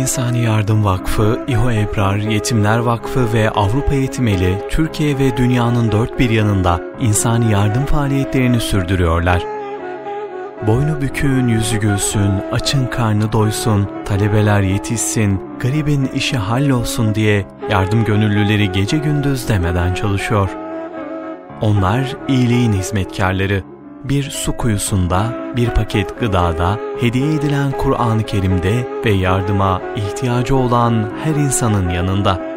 İnsani Yardım Vakfı, İHO Ebrar, Yetimler Vakfı ve Avrupa Yetimeli, Türkiye ve dünyanın dört bir yanında insani yardım faaliyetlerini sürdürüyorlar. Boynu büküğün yüzü gülsün, açın karnı doysun, talebeler yetişsin, garibin işi hallolsun diye yardım gönüllüleri gece gündüz demeden çalışıyor. Onlar iyiliğin hizmetkarları. Bir su kuyusunda, bir paket gıdada, hediye edilen Kur'an-ı Kerim'de ve yardıma ihtiyacı olan her insanın yanında.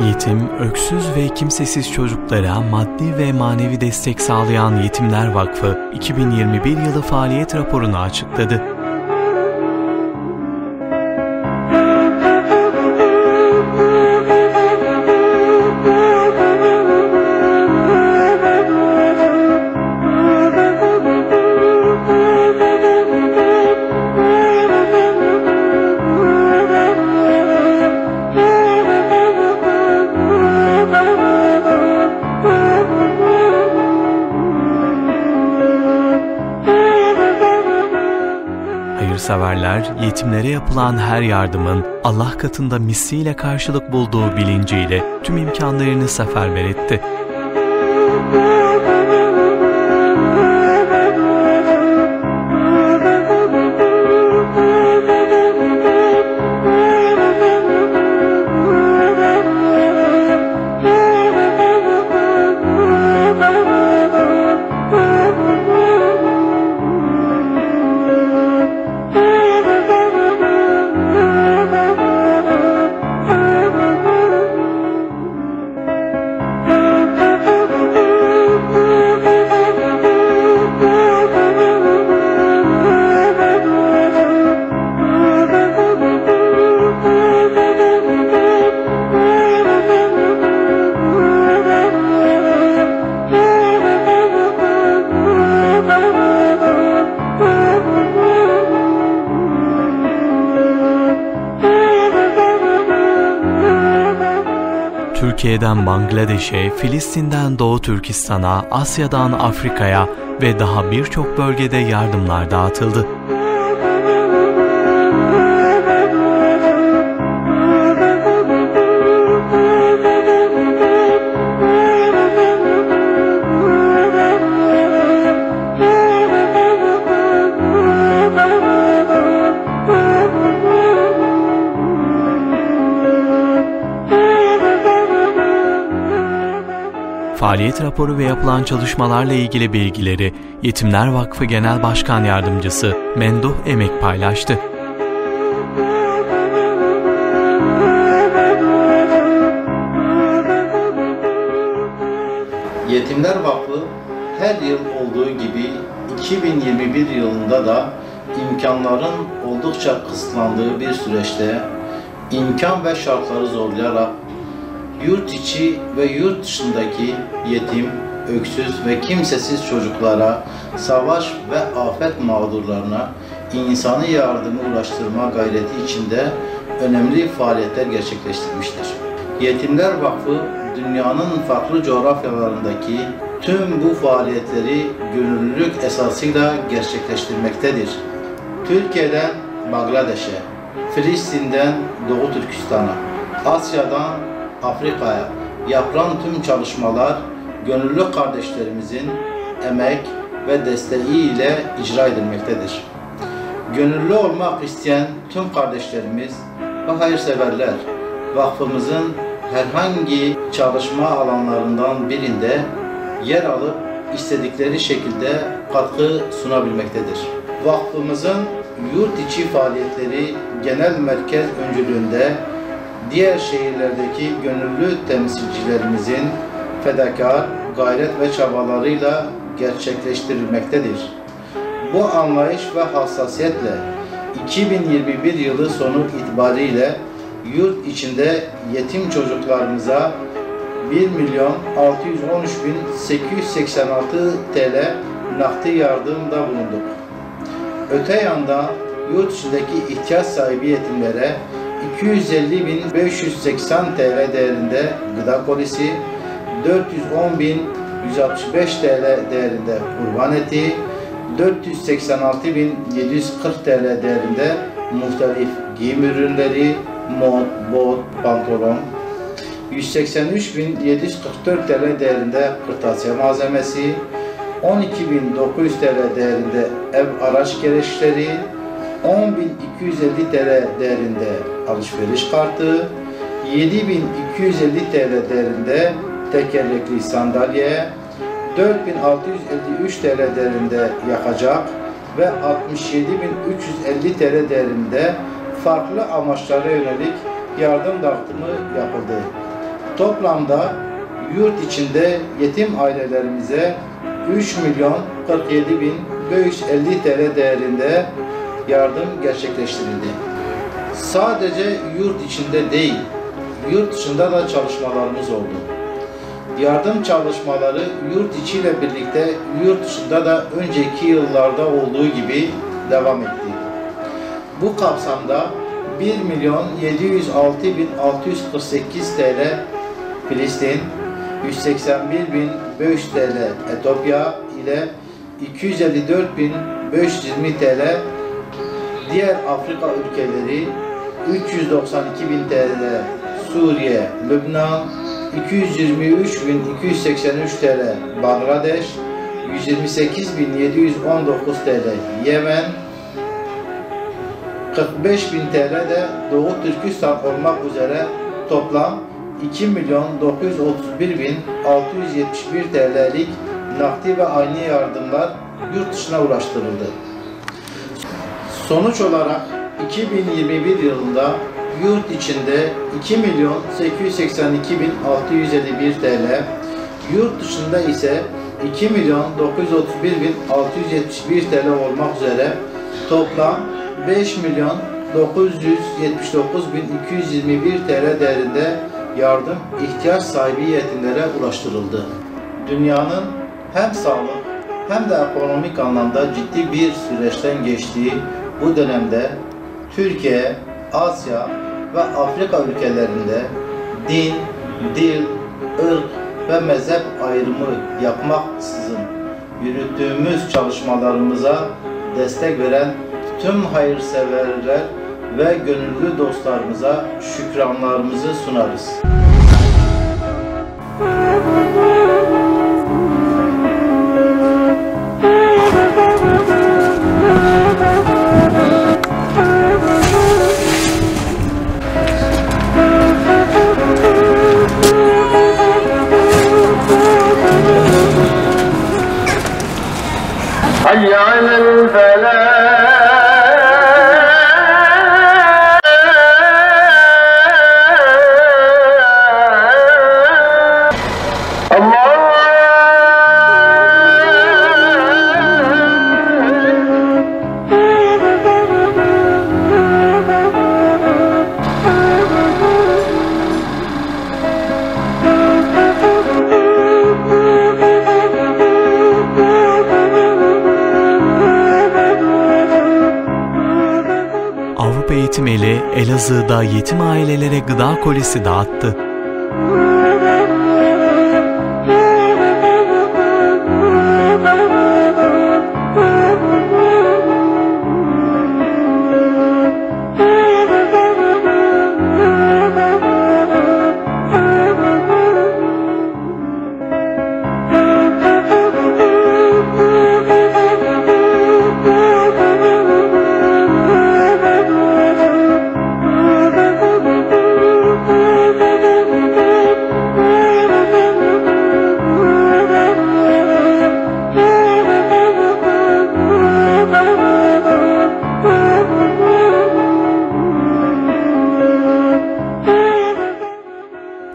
Yetim, öksüz ve kimsesiz çocuklara maddi ve manevi destek sağlayan Yetimler Vakfı, 2021 yılı faaliyet raporunu açıkladı. Hayırseverler, yetimlere yapılan her yardımın Allah katında misliyle karşılık bulduğu bilinciyle tüm imkanlarını seferber etti. Türkiye'den Bangladeş'e, Filistin'den Doğu Türkistan'a, Asya'dan Afrika'ya ve daha birçok bölgede yardımlar dağıtıldı. Faaliyet raporu ve yapılan çalışmalarla ilgili bilgileri Yetimler Vakfı Genel Başkan Yardımcısı Menduh Emek paylaştı. Yetimler Vakfı her yıl olduğu gibi 2021 yılında da imkanların oldukça kısıtlandığı bir süreçte imkan ve şartları zorlayarak yurt içi ve yurt dışındaki yetim, öksüz ve kimsesiz çocuklara, savaş ve afet mağdurlarına insani yardımı ulaştırma gayreti içinde önemli faaliyetler gerçekleştirmiştir. Yetimler Vakfı, dünyanın farklı coğrafyalarındaki tüm bu faaliyetleri gönüllülük esasıyla gerçekleştirmektedir. Türkiye'den Bangladeş'e, Filistin'den Doğu Türkistan'a, Asya'dan Afrika'ya yapılan tüm çalışmalar gönüllü kardeşlerimizin emek ve desteği ile icra edilmektedir. Gönüllü olmak isteyen tüm kardeşlerimiz ve hayırseverler vakfımızın herhangi çalışma alanlarından birinde yer alıp istedikleri şekilde katkı sunabilmektedir. Vakfımızın yurt içi faaliyetleri genel merkez öncülüğünde diğer şehirlerdeki gönüllü temsilcilerimizin fedakar, gayret ve çabalarıyla gerçekleştirilmektedir. Bu anlayış ve hassasiyetle 2021 yılı sonu itibariyle yurt içinde yetim çocuklarımıza 1.613.886 TL nakdi yardımda bulunduk. Öte yanda yurt içindeki ihtiyaç sahibi yetimlere 250.580 TL değerinde gıda kolisi, 410.165 TL değerinde kurban eti, 486.740 TL değerinde muhtelif giyim ürünleri, mont, bot, pantolon, 183.744 TL değerinde kırtasiye malzemesi, 12.900 TL değerinde ev araç gereçleri, 10.250 TL değerinde alışveriş kartı, 7.250 TL değerinde tekerlekli sandalye, 4.653 TL değerinde yakacak ve 67.350 TL değerinde farklı amaçlara yönelik yardım dağıtımı yapıldı. Toplamda yurt içinde yetim ailelerimize 3.047.550 TL değerinde yardım gerçekleştirildi. Sadece yurt içinde değil, yurt dışında da çalışmalarımız oldu. Yardım çalışmaları yurt içiyle birlikte yurt dışında da önceki yıllarda olduğu gibi devam etti. Bu kapsamda 1.706.648 TL Filistin, 181.500 TL Etiyopya ile 254.520 TL diğer Afrika ülkeleri, 392.000 TL Suriye, Lübnan, 223.283 TL Bangladeş, 128.719 TL Yemen, 45.000 TL de Doğu Türkistan olmak üzere toplam 2.931.671 TL'lik nakdi ve aynı yardımlar yurt dışına ulaştırıldı. Sonuç olarak 2021 yılında yurt içinde 2.882.651 TL, yurt dışında ise 2.931.671 TL olmak üzere toplam 5.979.221 TL değerinde yardım ihtiyaç sahibi yetimlere ulaştırıldı. Dünyanın hem sağlık hem de ekonomik anlamda ciddi bir süreçten geçtiği bu dönemde Türkiye, Asya ve Afrika ülkelerinde din, dil, ırk ve mezhep ayrımı yapmaksızın yürüttüğümüz çalışmalarımıza destek veren tüm hayırseverler ve gönüllü dostlarımıza şükranlarımızı sunarız. حي على الفلاح Avrupa Yetim Eli Elazığ'da yetim ailelere gıda kolisi dağıttı.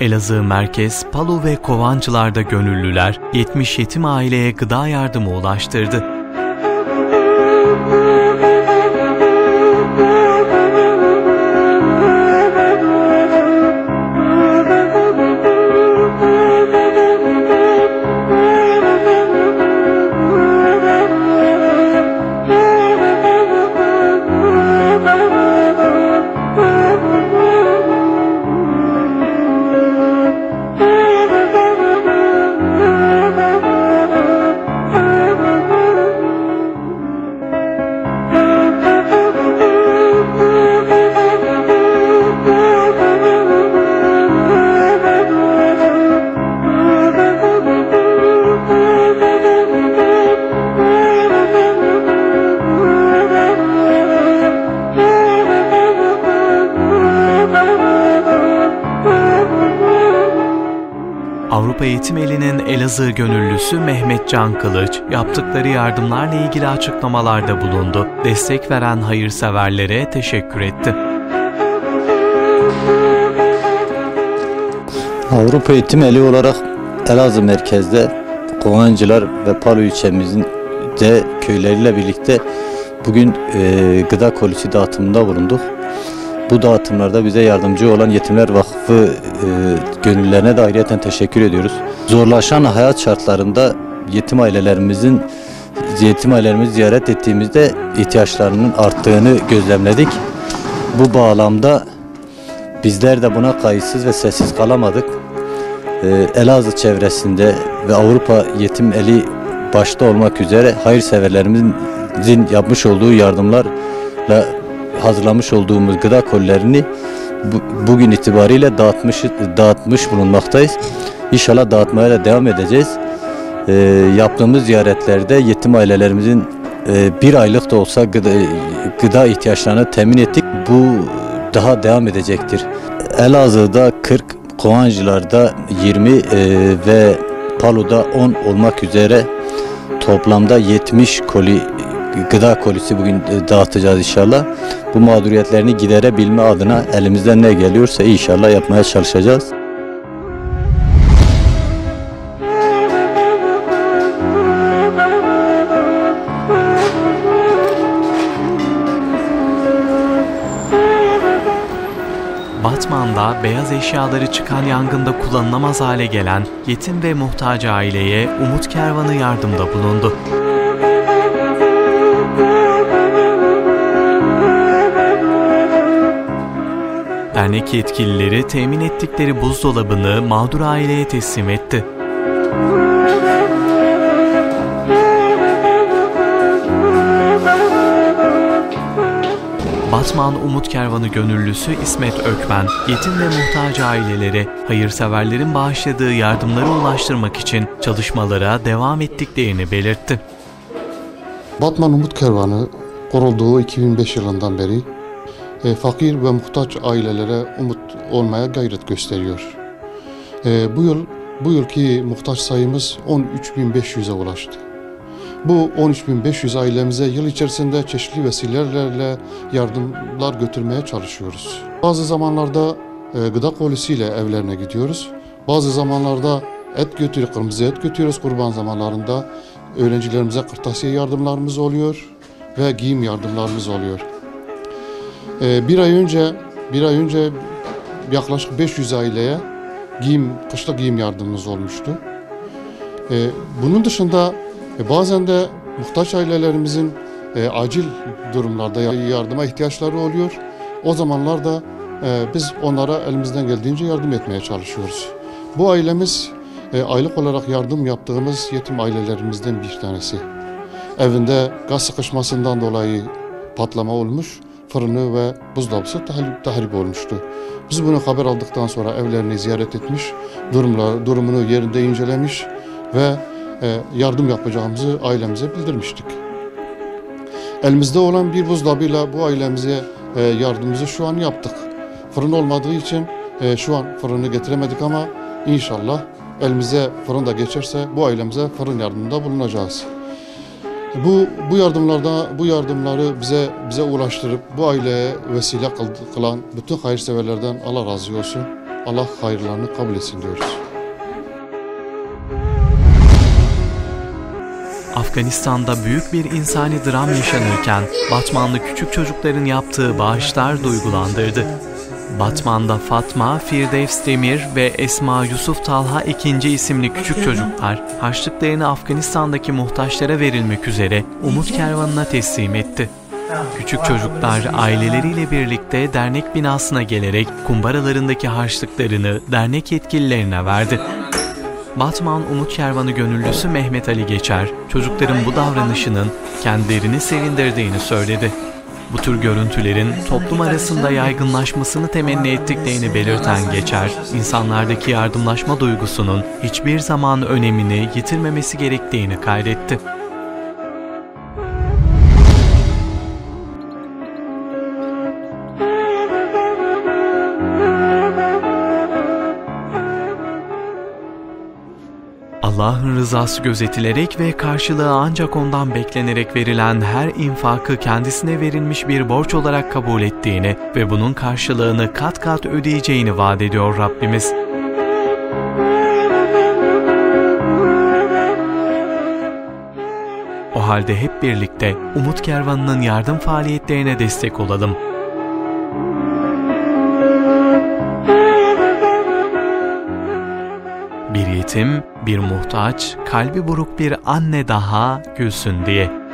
Elazığ Merkez, Palu ve Kovancılar'da gönüllüler 70 yetim aileye gıda yardımı ulaştırdı. Avrupa Yetim Eli'nin Elazığ gönüllüsü Mehmet Can Kılıç, yaptıkları yardımlarla ilgili açıklamalarda bulundu. Destek veren hayırseverlere teşekkür etti. Avrupa Yetim Eli olarak Elazığ merkezde Kovancılar ve Palu ilçemizin de köyleriyle birlikte bugün gıda kolisi dağıtımında bulunduk. Bu dağıtımlarda bize yardımcı olan Yetimler Vakfı gönüllülerine de ayrıyeten teşekkür ediyoruz. Zorlaşan hayat şartlarında yetim ailelerimizi ziyaret ettiğimizde ihtiyaçlarının arttığını gözlemledik. Bu bağlamda bizler de buna kayıtsız ve sessiz kalamadık. Elazığ çevresinde ve Avrupa Yetim Eli başta olmak üzere hayırseverlerimizin yapmış olduğu yardımlarla hazırlamış olduğumuz gıda kolilerini bugün itibariyle dağıtmış bulunmaktayız. İnşallah dağıtmaya da devam edeceğiz. Yaptığımız ziyaretlerde yetim ailelerimizin bir aylık da olsa gıda ihtiyaçlarını temin ettik. Bu daha devam edecektir. Elazığ'da 40, Kovancılar'da 20 ve Palu'da 10 olmak üzere toplamda 70 gıda kolisi bugün dağıtacağız inşallah. Bu mağduriyetlerini giderebilme adına elimizden ne geliyorsa inşallah yapmaya çalışacağız. Batman'da beyaz eşyaları çıkan yangında kullanılamaz hale gelen yetim ve muhtaç aileye Umut Kervanı yardımda bulundu. Dernek yetkilileri temin ettikleri buzdolabını mağdur aileye teslim etti. Batman Umut Kervanı gönüllüsü İsmet Ökmen, yetim ve muhtaç ailelere hayırseverlerin bağışladığı yardımları ulaştırmak için çalışmalara devam ettiklerini belirtti. Batman Umut Kervanı kurulduğu 2005 yılından beri fakir ve muhtaç ailelere umut olmaya gayret gösteriyor. Bu yılki muhtaç sayımız 13.500'e ulaştı. Bu 13.500 ailemize yıl içerisinde çeşitli vesilelerle yardımlar götürmeye çalışıyoruz. Bazı zamanlarda gıda kolisiyle evlerine gidiyoruz. Bazı zamanlarda kırmızı et götürüyoruz kurban zamanlarında. Öğrencilerimize kırtasiye yardımlarımız oluyor ve giyim yardımlarımız oluyor. Bir ay önce yaklaşık 500 aileye kışlık giyim yardımımız olmuştu. Bunun dışında bazen de muhtaç ailelerimizin acil durumlarda yardıma ihtiyaçları oluyor. O zamanlarda biz onlara elimizden geldiğince yardım etmeye çalışıyoruz. Bu ailemiz aylık olarak yardım yaptığımız yetim ailelerimizden bir tanesi. Evinde gaz sıkışmasından dolayı patlama olmuş, fırını ve buzdolabısı tahrip olmuştu. Biz bunu haber aldıktan sonra evlerini ziyaret etmiş, durumunu yerinde incelemiş ve yardım yapacağımızı ailemize bildirmiştik. Elimizde olan bir buzdolabıyla bu ailemize yardımımızı şu an yaptık. Fırın olmadığı için şu an fırını getiremedik ama inşallah elimize fırın da geçerse bu ailemize fırın yardımında bulunacağız. Bu yardımları bize ulaştırıp bu aileye vesile kılan bütün hayırseverlerden Allah razı olsun. Allah hayırlarını kabul etsin diyoruz. Afganistan'da büyük bir insani dram yaşanırken Batmanlı küçük çocukların yaptığı bağışlar duygulandırdı. Batman'da Fatma, Firdevs Demir ve Esma Yusuf Talha II isimli küçük çocuklar harçlıklarını Afganistan'daki muhtaçlara verilmek üzere Umut Kervanı'na teslim etti. Küçük çocuklar aileleriyle birlikte dernek binasına gelerek kumbaralarındaki harçlıklarını dernek yetkililerine verdi. Batman Umut Kervanı gönüllüsü Mehmet Ali Geçer, çocukların bu davranışının kendilerini sevindirdiğini söyledi. Bu tür görüntülerin toplum arasında yaygınlaşmasını temenni ettiklerini belirten Geçer, insanlardaki yardımlaşma duygusunun hiçbir zaman önemini yitirmemesi gerektiğini kaydetti. Allah'ın rızası gözetilerek ve karşılığı ancak ondan beklenerek verilen her infakı kendisine verilmiş bir borç olarak kabul ettiğini ve bunun karşılığını kat kat ödeyeceğini vaat ediyor Rabbimiz. O halde hep birlikte Umut Kervanı'nın yardım faaliyetlerine destek olalım. Bir yetim, bir muhtaç, kalbi buruk bir anne daha gülsün diye.